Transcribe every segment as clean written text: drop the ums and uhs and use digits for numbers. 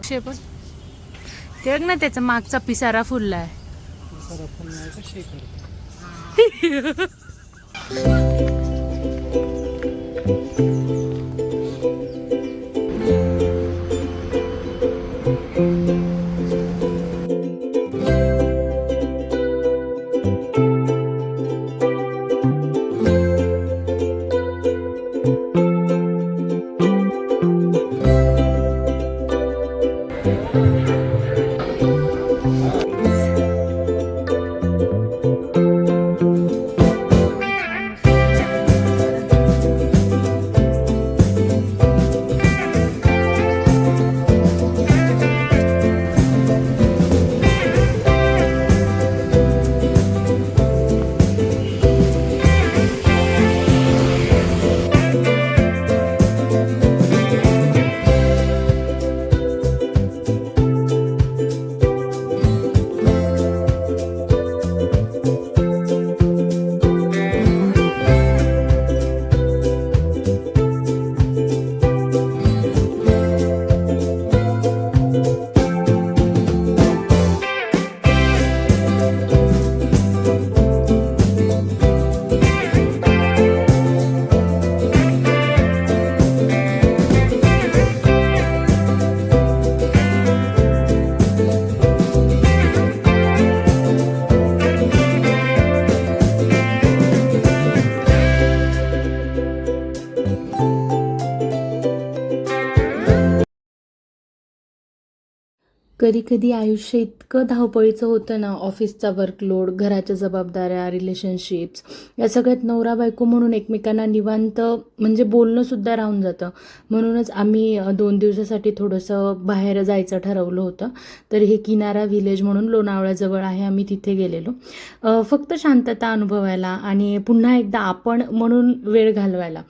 अक्षय पण ते बघ ना, त्याचा मागचा पिसारा फुललाय. कधी कधी आयुष्य इतकं धावपळीचं होतं ना, ऑफिसचा वर्कलोड, घराच्या जबाबदाऱ्या, रिलेशनशिप्स, या सगळ्यात नवरा बायको म्हणून एकमेकांना निवांत म्हणजे बोलणंसुद्धा राहून जातं. म्हणूनच आम्ही 2 दिवसासाठी थोडंसं बाहेर जायचं ठरवलं होतं. तर हे किनारा व्हिलेज म्हणून लोणावळ्याजवळ आहे, आम्ही तिथे गेलेलो फक्त शांतता अनुभवायला आणि पुन्हा एकदा आपण म्हणून वेळ घालवायला.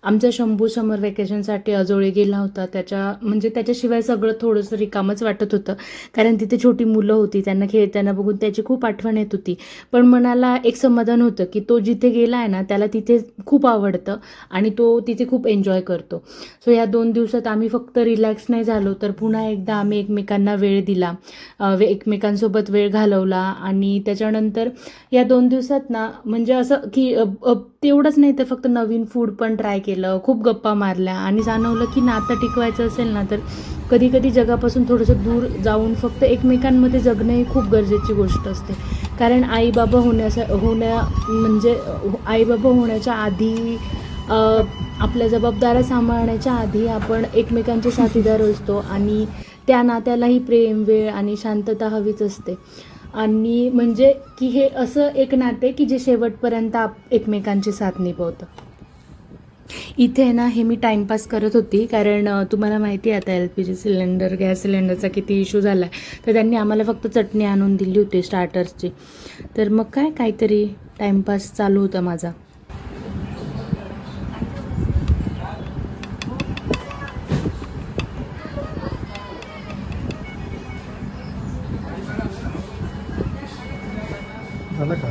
आमचा शंभू समर वेकेशनसाठी अजोळे गेला होता. त्याच्याशिवाय सगळं थोडंसं रिकामच वाटत होतं, कारण तिथे छोटी मुलं होती, त्यांना खेळताना बघून त्याची खूप आठवण येत होती. पण मनाला एक समाधान होतं की तो जिथे गेला आहे ना, त्याला तिथे खूप आवडतं आणि तो तिथे खूप एन्जॉय करतो. सो या 2 दिवसात आम्ही फक्त रिलॅक्स नाही झालो, तर पुन्हा एकदा आम्ही एकमेकांना वेळ दिला, एकमेकांसोबत वेळ घालवला. आणि त्याच्यानंतर या 2 दिवसात ना, म्हणजे असं की तेवढंच नाही तर फक्त नवीन फूड पण ट्राय केलं, खूप गप्पा मारल्या आणि जाणवलं की नातं टिकवायचं असेल ना, तर कधी कधी जगापासून थोडंसं दूर जाऊन फक्त एकमेकांमध्ये जगणं ही खूप गरजेची गोष्ट असते. कारण आईबाबा होण्याच्या आधी, आपल्या जबाबदाऱ्या सांभाळण्याच्या आधी आपण एकमेकांचे साथीदार असतो आणि त्या नात्यालाही प्रेम, वेळ आणि शांतता हवीच असते. आणि म्हणजे की हे असं एक नाते की जे शेवटपर्यंत एकमेकांची साथ निभवतं. इथे ना, हे मी टाईमपास करत होती, कारण तुम्हाला माहिती आहे आता LPG गॅस सिलेंडरचा किती इश्यू झाला आहे. तर त्यांनी आम्हाला फक्त चटणी आणून दिली होती स्टार्टर्सची. तर मग काहीतरी टाईमपास चालू होता माझा. झालं का?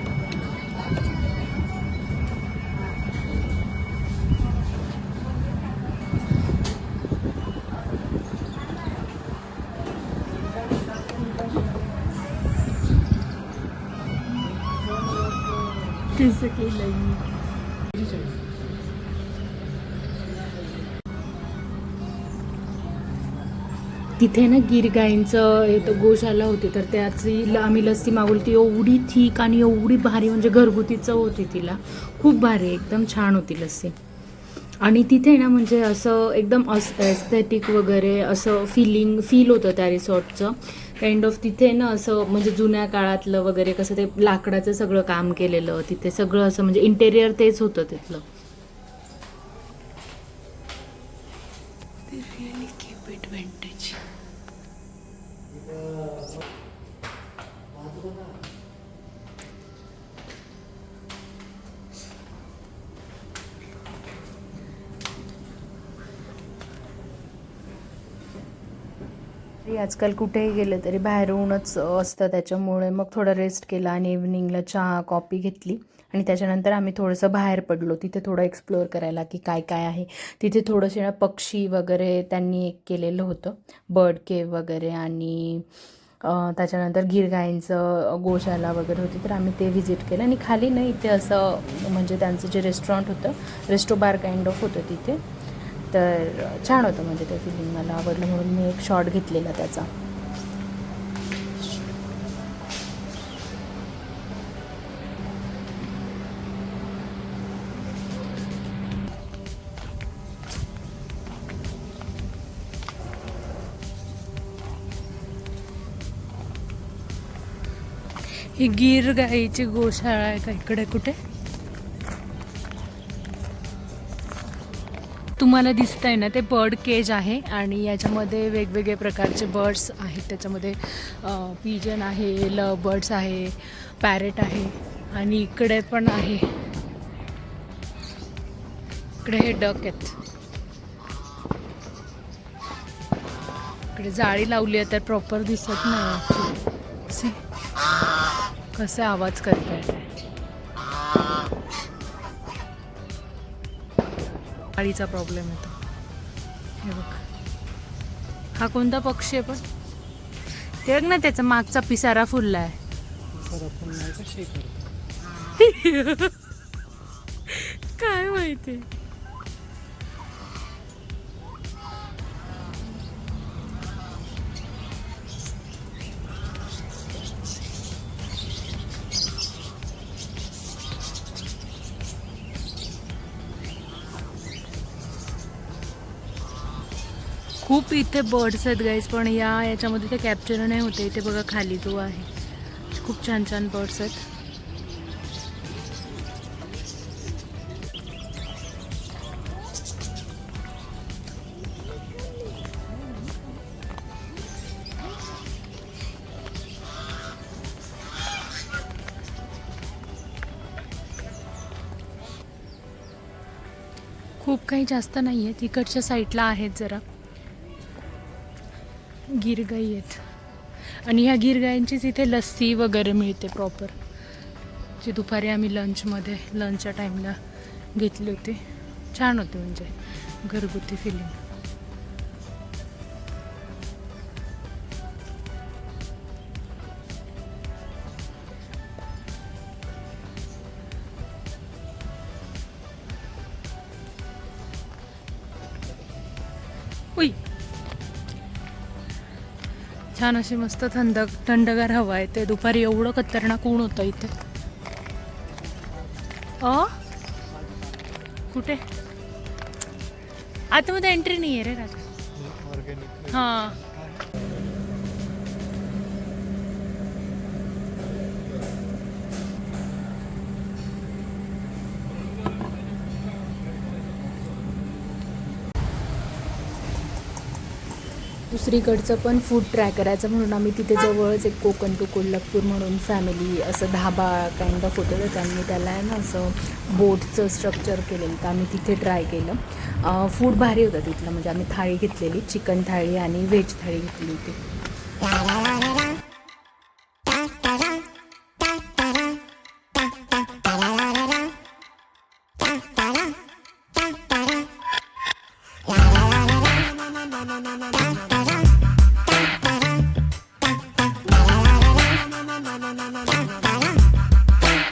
तिथे ना गिर गाईंचं गोशाला होती, तर त्याची आम्ही लस्सी मागवली. ती एवढी थिक आणि एवढी भारी, म्हणजे घरगुती चव होती तिला, खूप भारी, एकदम छान होती लस्सी. आणि तिथे ना, म्हणजे असं एकदम एस्थेटिक वगैरे असं फील होतं त्या रिसॉर्टचं काइंड ऑफ. तिथे ना असं म्हणजे जुन्या काळातलं वगैरे कसं ते लाकडाचं सगळं काम केलेलं, तिथे सगळं असं म्हणजे इंटेरियर तेच होतं तिथलं. आजकाल कुठेही गेलं तरी बाहेरूनच असतं, त्याच्यामुळे मग थोडं रेस्ट केला आणि इव्हनिंगला चहा कॉफी घेतली आणि त्याच्यानंतर आम्ही थोडंसं बाहेर पडलो, तिथे थोडं एक्सप्लोअर करायला की काय काय आहे तिथे. थोडंसे ना पक्षी वगैरे त्यांनी एक केलेलं होतं, बर्ड केव वगैरे, आणि त्याच्यानंतर गिरगाईंचं गोशाला वगैरे होती, तर आम्ही ते व्हिजिट केलं. आणि खाली नाही इथे असं म्हणजे त्यांचं जे रेस्टॉरंट होतं, रेस्टो बार काइंड ऑफ होतं तिथे, तर छान होतं. म्हणजे ते फिलिंग मला आवडलं म्हणून मी एक शॉट घेतलेला त्याचा. ही गीर गाईची गोशाळा आहे का इकडे कुठे? तुम्हाला दिसतंय ना ते बर्ड केज आहे आणि याच्यामध्ये वेगवेगळे प्रकारचे बर्ड्स आहेत. त्याच्यामध्ये पिजन आहे, लव बर्ड्स आहे, पॅरेट आहे आणि इकडे पण आहे, इकडे हे डक आहेत. इकडे जाळी लावली आहे तर प्रॉपर दिसत नाही ॲक्च्युली. कसे आवाज करताय ते. गाडीचा प्रॉब्लेम येतो. हे बघ, हा कोणता पक्षी आहे पण? ते बघ ना, त्याचा मागचा पिसारा फुलला आहे. काय माहिती. खूप इथे बर्ड्स आहेत गाईज, पण याच्यामध्ये ते कॅप्चर नाही होते. इथे बघा खाली जो आहे, खूप छान छान बर्ड्स आहेत. खूप काही जास्त नाही आहे, तिकडच्या साईडला आहेत जरा गिरगाई आहेत. आणि ह्या गिरगाईंचीच इथे लस्सी वगैरे मिळते प्रॉपर, जी दुपारी आम्ही लंचच्या टाईमला घेतली होती. छान होते, म्हणजे घरगुती फिलिंग. उई, छान अशी मस्त थंडगार हवा आहे. ते दुपारी एवढं खतरनाक ऊन होतं इथे. कुठे आतमध्ये एंट्री नाही आहे रे राजा. हां, दुसरीकडचं पण फूड ट्राय करायचं म्हणून आम्ही तिथे जवळच एक कोकण टू कोल्हापूर म्हणून फॅमिली असं धाबा काइंड ऑफ होतं, तर त्यांनी त्याला आहे ना असं बोटचं स्ट्रक्चर केलेलं, तर आम्ही तिथे ट्राय केलं. फूड भारी होतं तिथलं. म्हणजे आम्ही थाळी घेतलेली, चिकन थाळी आणि व्हेज थाळी घेतली होती.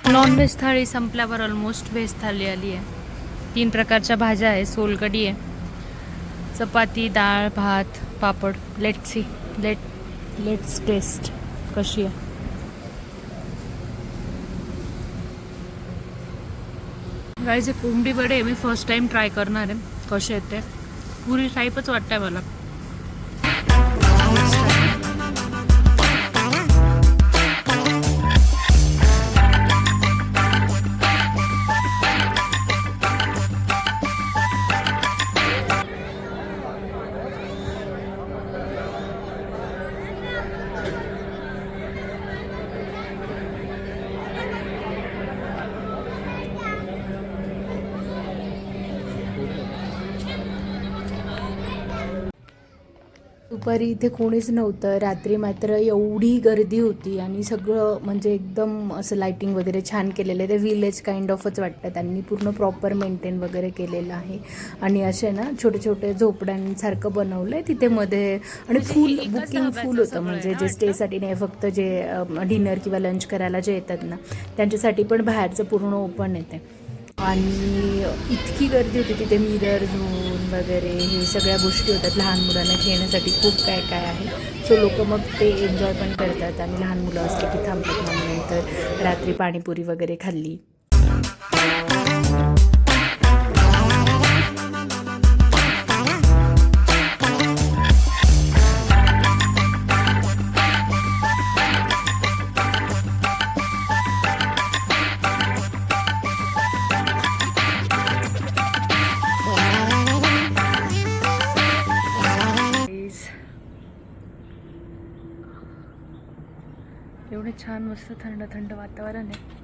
नॉनव्हेज थाळी संपल्यावर ऑलमोस्ट व्हेज थाळी आली आहे. 3 प्रकारच्या भाज्या आहे, सोलकढी आहे, चपाती, डाळ, भात, पापड. लेट्स टेस्ट कशी आहे. गाईज, कोंबडी वडे मी फर्स्ट टाइम ट्राय करणार आहे, कसे आहेत ते. पुरी टाईपच वाटतंय मला. दुपारी इथे कोणीच नव्हतं. रात्री मात्र एवढी गर्दी होती आणि सगळं म्हणजे एकदम असं लाईटिंग वगैरे छान केलेलं आहे. ते विलेज काइंड ऑफच वाटतं. त्यांनी पूर्ण प्रॉपर मेंटेन वगैरे केलेलं आहे आणि असे ना छोटे छोटे झोपड्यांसारखं बनवलं आहे तिथे मध्ये. आणि फुल बुकिंग फुल होतं, म्हणजे जे स्टेसाठी नाही, फक्त जे डिनर किंवा लंच करायला जे येतात ना त्यांच्यासाठी पण बाहेरचं पूर्ण ओपन येते. आणि इतकी गर्दी होती तिथे. मिरर झोन वगैरे हे सगळ्या गोष्टी होतात लहान मुलांना खेळण्यासाठी. खूप काय काय आहे. सो लोक मग ते एन्जॉय पण करतात आणि लहान मुलं असले की थांबतात. मग नंतर रात्री पाणीपुरी वगैरे खाल्ली. एवढे छान मस्त थंड थंड वातावरण आहे.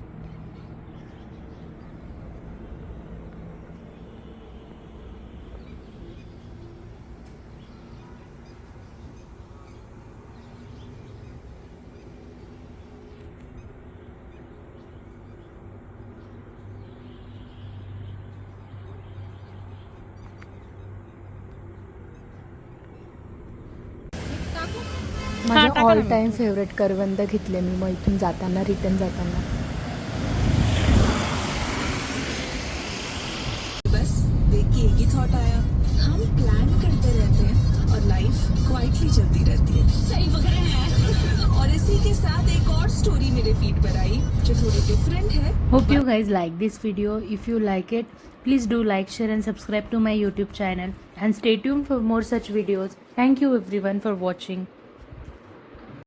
माझं ऑल टाईम फेवरेट करवंद घेतले मी मग इथून जाताना, रिटर्न जाताना. बस देख के एक ही थॉट आया, हम प्लान करते रहते हैं और लाइफ क्वाइटली चलती रहती है. सही वगैरह है. और इसी के साथ एक और स्टोरी मेरे फीड पर आई जो थोड़ी डिफरेंट है. Hope you guys like this video. If you like it, please do like, share and subscribe to my YouTube channel and stay tuned for more such videos. Thank you everyone for watching.